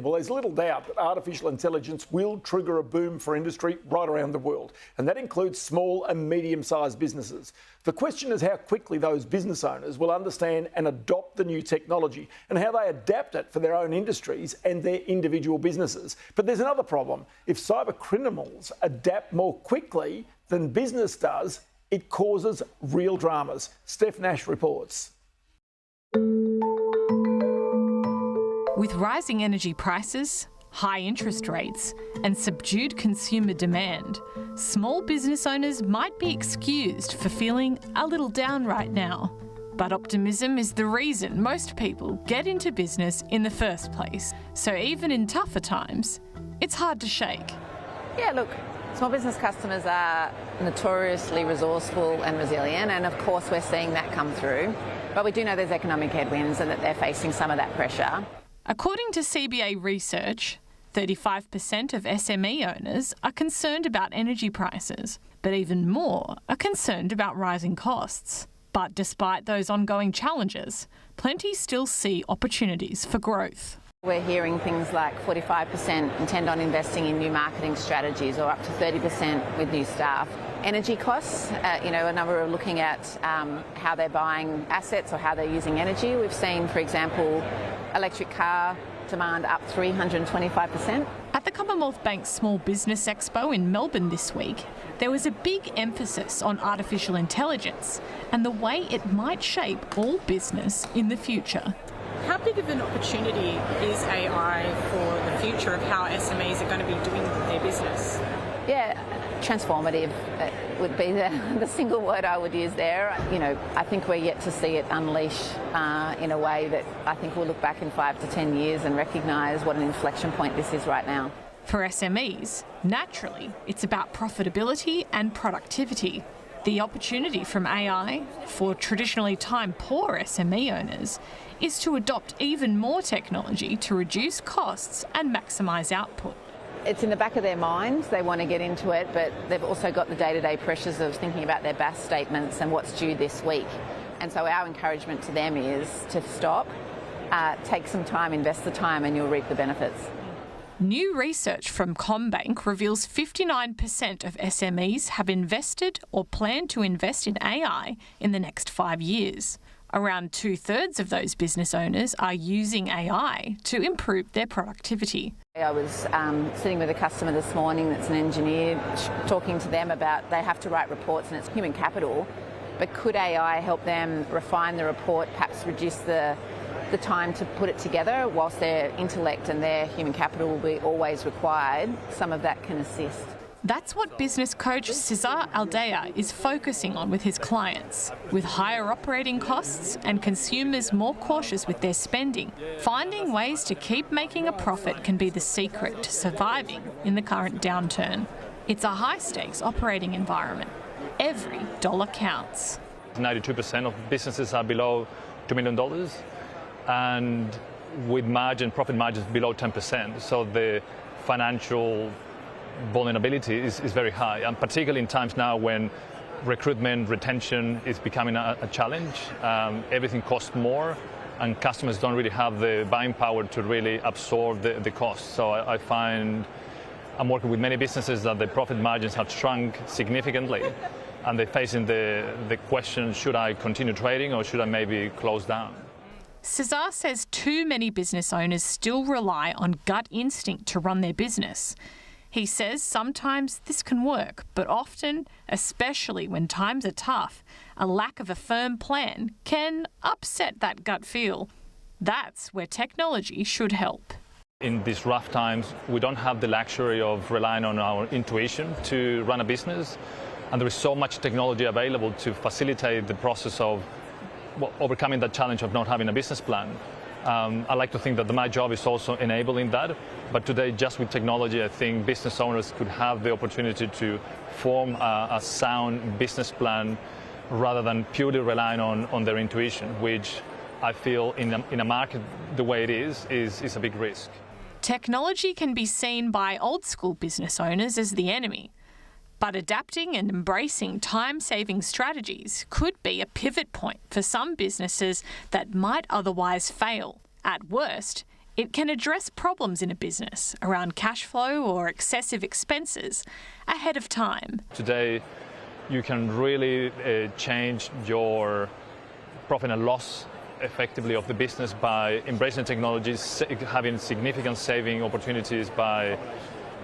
Well, there's little doubt that artificial intelligence will trigger a boom for industry right around the world, and that includes small and medium-sized businesses. The question is how quickly those business owners will understand and adopt the new technology and how they adapt it for their own industries and their individual businesses. But there's another problem. If cyber criminals adapt more quickly than business does, it causes real dramas. Steph Nash reports. With rising energy prices, high interest rates, and subdued consumer demand, small business owners might be excused for feeling a little down right now. But optimism is the reason most people get into business in the first place. So even in tougher times, it's hard to shake. Yeah, look, small business customers are notoriously resourceful and resilient, and of course we're seeing that come through. But we do know there's economic headwinds and that they're facing some of that pressure. According to CBA research, 35% of SME owners are concerned about energy prices, but even more are concerned about rising costs. But despite those ongoing challenges, plenty still see opportunities for growth. We're hearing things like 45% intend on investing in new marketing strategies, or up to 30% with new staff. Energy costs, a number are looking at how they're buying assets or how they're using energy. We've seen, for example, electric car demand up 325%. At the Commonwealth Bank Small Business Expo in Melbourne this week, there was a big emphasis on artificial intelligence and the way it might shape all business in the future. How big of an opportunity is AI for the future of how SMEs are going to be doing their business? Yeah, transformative would be the single word I would use there. I think we're yet to see it unleash in a way that I think we'll look back in 5 to 10 years and recognise what an inflection point this is right now. For SMEs, naturally, it's about profitability and productivity. The opportunity from AI for traditionally time-poor SME owners is to adopt even more technology to reduce costs and maximise output. It's in the back of their minds, they want to get into it, but they've also got the day-to-day pressures of thinking about their BAS statements and what's due this week. And so our encouragement to them is to stop, take some time, invest the time, and you'll reap the benefits. New research from CommBank reveals 59% of SMEs have invested or plan to invest in AI in the next 5 years. Around 2/3 of those business owners are using AI to improve their productivity. I was sitting with a customer this morning that's an engineer, talking to them about they have to write reports and it's human capital, but could AI help them refine the report, perhaps reduce the time to put it together, whilst their intellect and their human capital will be always required? Some of that can assist. That's what business coach Cesar Aldea is focusing on with his clients. With higher operating costs and consumers more cautious with their spending, finding ways to keep making a profit can be the secret to surviving in the current downturn. It's a high-stakes operating environment. Every dollar counts. 92% of businesses are below $2 million, and with profit margins below 10%. So the financial vulnerability is very high, and particularly in times now when recruitment, retention is becoming a challenge. Everything costs more, and customers don't really have the buying power to really absorb the cost. So I find I'm working with many businesses that the profit margins have shrunk significantly, and they're facing the question, should I continue trading or should I maybe close down? Cesar says too many business owners still rely on gut instinct to run their business. He says sometimes this can work, but often, especially when times are tough, a lack of a firm plan can upset that gut feel. That's where technology should help. In these rough times, we don't have the luxury of relying on our intuition to run a business, and there is so much technology available to facilitate the process of overcoming that challenge of not having a business plan. I like to think that my job is also enabling that, but today, just with technology, I think business owners could have the opportunity to form a sound business plan rather than purely relying on their intuition, which I feel in a market the way it is a big risk. Technology can be seen by old school business owners as the enemy, but adapting and embracing time-saving strategies could be a pivot point for some businesses that might otherwise fail. At worst, It can address problems in a business around cash flow or excessive expenses ahead of time. Today, you can really change your profit and loss effectively of the business by embracing technologies, having significant saving opportunities by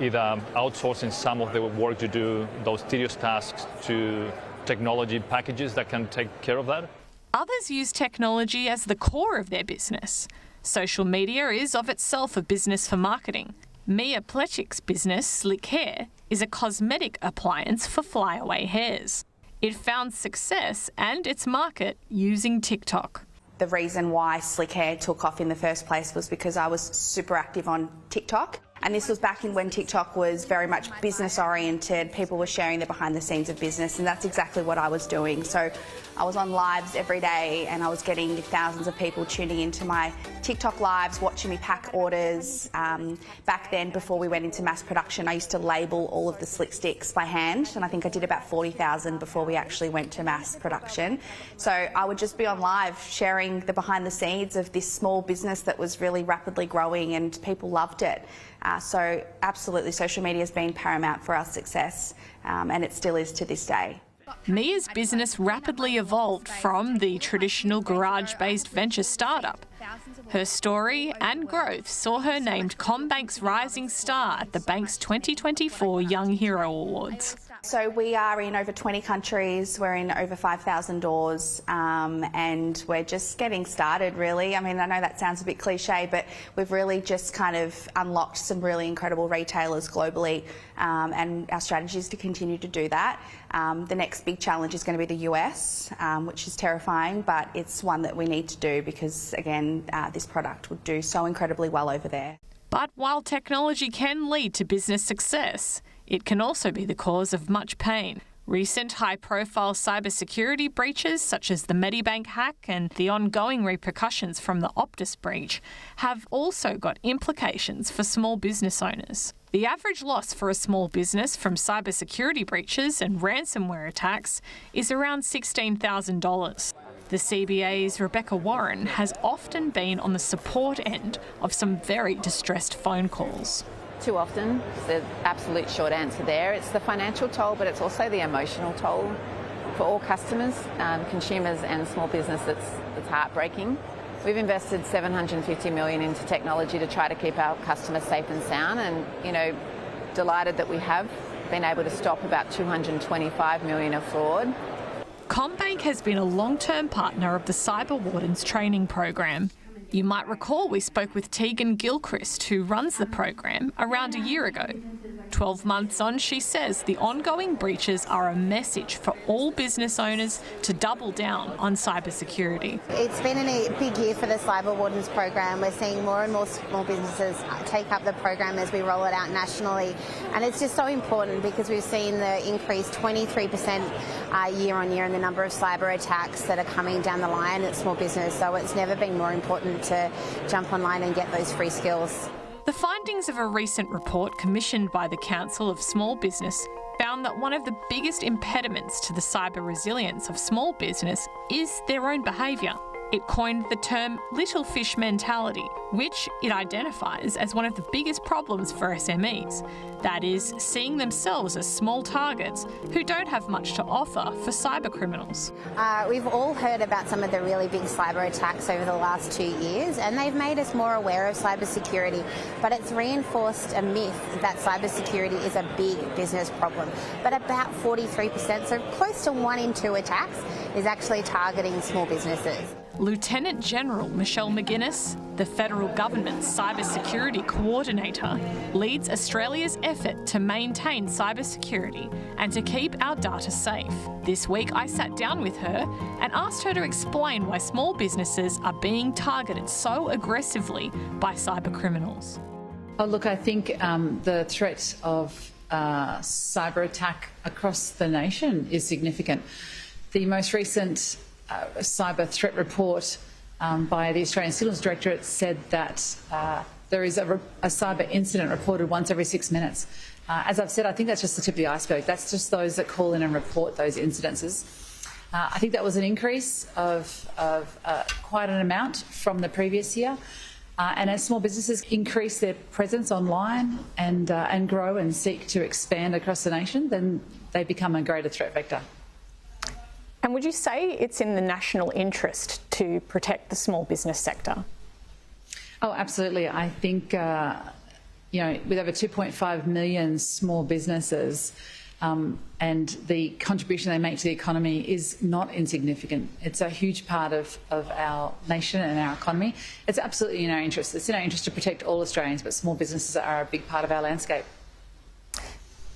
either outsourcing some of the work you do, those tedious tasks, to technology packages that can take care of that. Others use technology as the core of their business. Social media is of itself a business for marketing. Mia Plechik's business, Slick Hair, is a cosmetic appliance for flyaway hairs. It found success and its market using TikTok. The reason why Slick Hair took off in the first place was because I was super active on TikTok. And this was back in when TikTok was very much business oriented. People were sharing the behind the scenes of business, and that's exactly what I was doing. So I was on lives every day and I was getting thousands of people tuning into my TikTok lives, watching me pack orders. Back then, before we went into mass production, I used to label all of the slick sticks by hand, and I think I did about 40,000 before we actually went to mass production. So I would just be on live sharing the behind the scenes of this small business that was really rapidly growing, and people loved it. So absolutely, social media has been paramount for our success, and it still is to this day. Mia's business rapidly evolved from the traditional garage-based venture startup. Her story and growth saw her named CommBank's Rising Star at the bank's 2024 Young Hero Awards. So we are in over 20 countries, we're in over 5,000 doors, and we're just getting started, really. I mean, I know that sounds a bit cliche, but we've really just kind of unlocked some really incredible retailers globally, and our strategy is to continue to do that. The next big challenge is going to be the US, which is terrifying, but it's one that we need to do because, again, this product would do so incredibly well over there. But while technology can lead to business success, it can also be the cause of much pain. Recent high-profile cybersecurity breaches, such as the Medibank hack and the ongoing repercussions from the Optus breach, have also got implications for small business owners. The average loss for a small business from cybersecurity breaches and ransomware attacks is around $16,000. The CBA's Rebecca Warren has often been on the support end of some very distressed phone calls. Too often, the absolute short answer there. It's the financial toll, but it's also the emotional toll for all customers, consumers and small business. It's heartbreaking. We've invested $750 million into technology to try to keep our customers safe and sound, and delighted that we have been able to stop about $225 million of fraud. CommBank has been a long-term partner of the Cyber Wardens training program. You might recall we spoke with Tegan Gilchrist, who runs the program, around a year ago. 12 months on, she says the ongoing breaches are a message for all business owners to double down on cybersecurity. It's been a big year for the Cyber Wardens program. We're seeing more and more small businesses take up the program as we roll it out nationally. And it's just so important because we've seen the increase 23% year on year in the number of cyber attacks that are coming down the line at small business. So it's never been more important to jump online and get those free skills. The findings of a recent report commissioned by the Council of Small Business found that one of the biggest impediments to the cyber resilience of small business is their own behaviour. It coined the term little fish mentality, which it identifies as one of the biggest problems for SMEs. That is, seeing themselves as small targets who don't have much to offer for cyber criminals. We've all heard about some of the really big cyber attacks over the last 2 years, and they've made us more aware of cybersecurity, but it's reinforced a myth that cybersecurity is a big business problem. But about 43%, so close to 1 in 2 attacks, is actually targeting small businesses. Lieutenant General Michelle McGuinness, the federal government's cybersecurity coordinator, leads Australia's effort to maintain cybersecurity and to keep our data safe. This week I sat down with her and asked her to explain why small businesses are being targeted so aggressively by cyber criminals. Oh, look, I think the threat of cyber attack across the nation is significant. The most recent cyber threat report by the Australian Signals Directorate said that there is a cyber incident reported once every 6 minutes. As I've said, I think that's just the tip of the iceberg. That's just those that call in and report those incidences. I think that was an increase of quite an amount from the previous year. And as small businesses increase their presence online and grow and seek to expand across the nation, then they become a greater threat vector. And would you say it's in the national interest to protect the small business sector? Oh, absolutely. I think, with over 2.5 million small businesses, and the contribution they make to the economy is not insignificant. It's a huge part of our nation and our economy. It's absolutely in our interest. It's in our interest to protect all Australians, but small businesses are a big part of our landscape.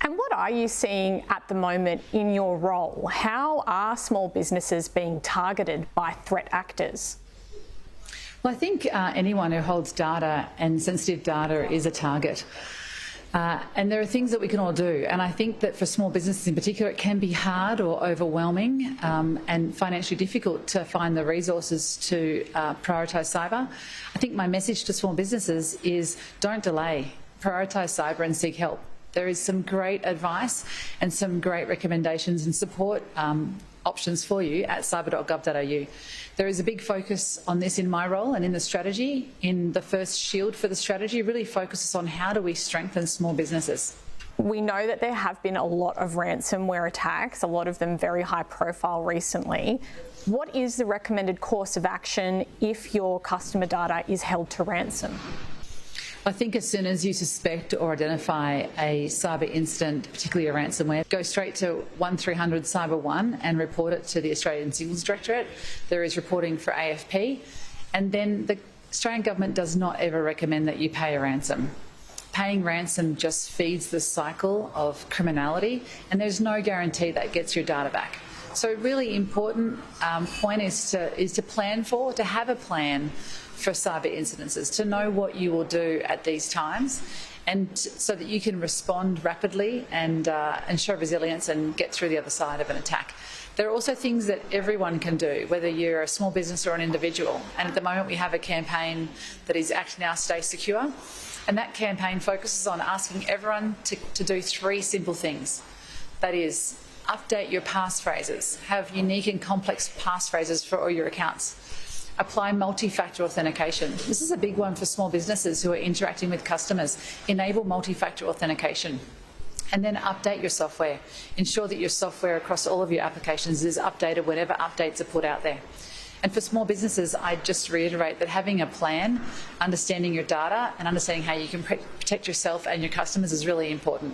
And what are you seeing at the moment in your role? How are small businesses being targeted by threat actors? Well, I think anyone who holds data and sensitive data is a target. And there are things that we can all do. And I think that for small businesses in particular, it can be hard or overwhelming and financially difficult to find the resources to prioritise cyber. I think my message to small businesses is don't delay, prioritise cyber and seek help. There is some great advice and some great recommendations and support options for you at cyber.gov.au. There is a big focus on this in my role and in the strategy. In the first shield for the strategy really focuses on how do we strengthen small businesses. We know that there have been a lot of ransomware attacks, a lot of them very high profile recently. What is the recommended course of action if your customer data is held to ransom? I think as soon as you suspect or identify a cyber incident, particularly a ransomware, go straight to 1300 Cyber 1 and report it to the Australian Signals Directorate. There is reporting for AFP. And then the Australian Government does not ever recommend that you pay a ransom. Paying ransom just feeds the cycle of criminality, and there's no guarantee that gets your data back. So a really important point is to plan for, to have a plan for cyber incidences, to know what you will do at these times, and so that you can respond rapidly and show resilience and get through the other side of an attack. There are also things that everyone can do, whether you're a small business or an individual. And at the moment we have a campaign that is Act Now, Stay Secure. And that campaign focuses on asking everyone to do 3 simple things. That is, update your passphrases, have unique and complex passphrases for all your accounts. Apply multi-factor authentication. This is a big one for small businesses who are interacting with customers. Enable multi-factor authentication. And then update your software. Ensure that your software across all of your applications is updated whenever updates are put out there. And for small businesses, I just reiterate that having a plan, understanding your data and understanding how you can protect yourself and your customers is really important.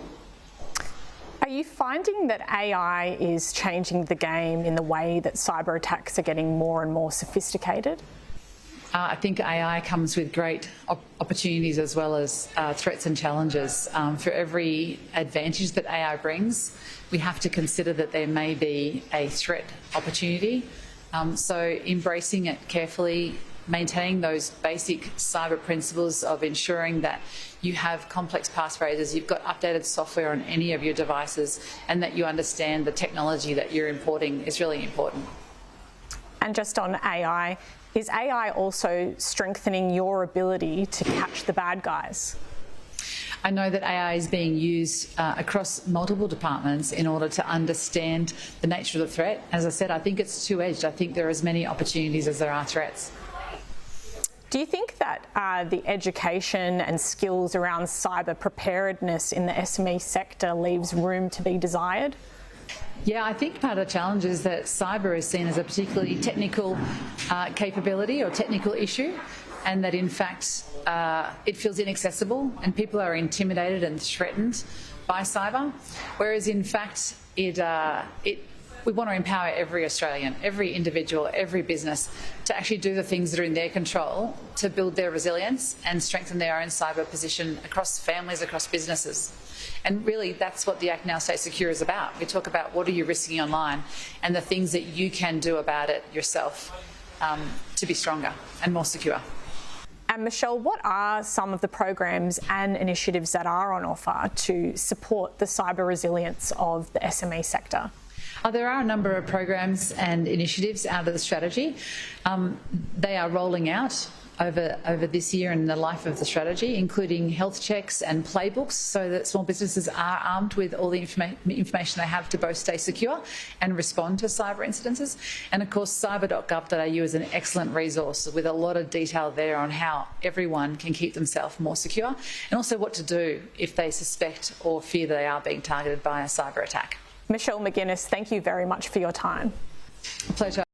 Are you finding that AI is changing the game in the way that cyber attacks are getting more and more sophisticated? I think AI comes with great opportunities as well as threats and challenges. For every advantage that AI brings, we have to consider that there may be a threat opportunity. So embracing it carefully, maintaining those basic cyber principles of ensuring that you have complex passphrases, you've got updated software on any of your devices, and that you understand the technology that you're importing is really important. And just on AI, is AI also strengthening your ability to catch the bad guys? I know that AI is being used across multiple departments in order to understand the nature of the threat. As I said, I think it's two-edged. I think there are as many opportunities as there are threats. Do you think that the education and skills around cyber preparedness in the SME sector leaves room to be desired? Yeah, I think part of the challenge is that cyber is seen as a particularly technical capability or technical issue, and that in fact it feels inaccessible and people are intimidated and threatened by cyber, whereas in fact we want to empower every Australian, every individual, every business to actually do the things that are in their control to build their resilience and strengthen their own cyber position across families, across businesses. And really that's what the Act Now, Stay Secure is about. We talk about what are you risking online and the things that you can do about it yourself to be stronger and more secure. And Michelle, what are some of the programs and initiatives that are on offer to support the cyber resilience of the SME sector? There are a number of programs and initiatives out of the strategy. They are rolling out over this year and the life of the strategy, including health checks and playbooks, so that small businesses are armed with all the information they have to both stay secure and respond to cyber incidences. And of course, cyber.gov.au is an excellent resource with a lot of detail there on how everyone can keep themselves more secure, and also what to do if they suspect or fear they are being targeted by a cyber attack. Michelle McGuinness, thank you very much for your time. A pleasure.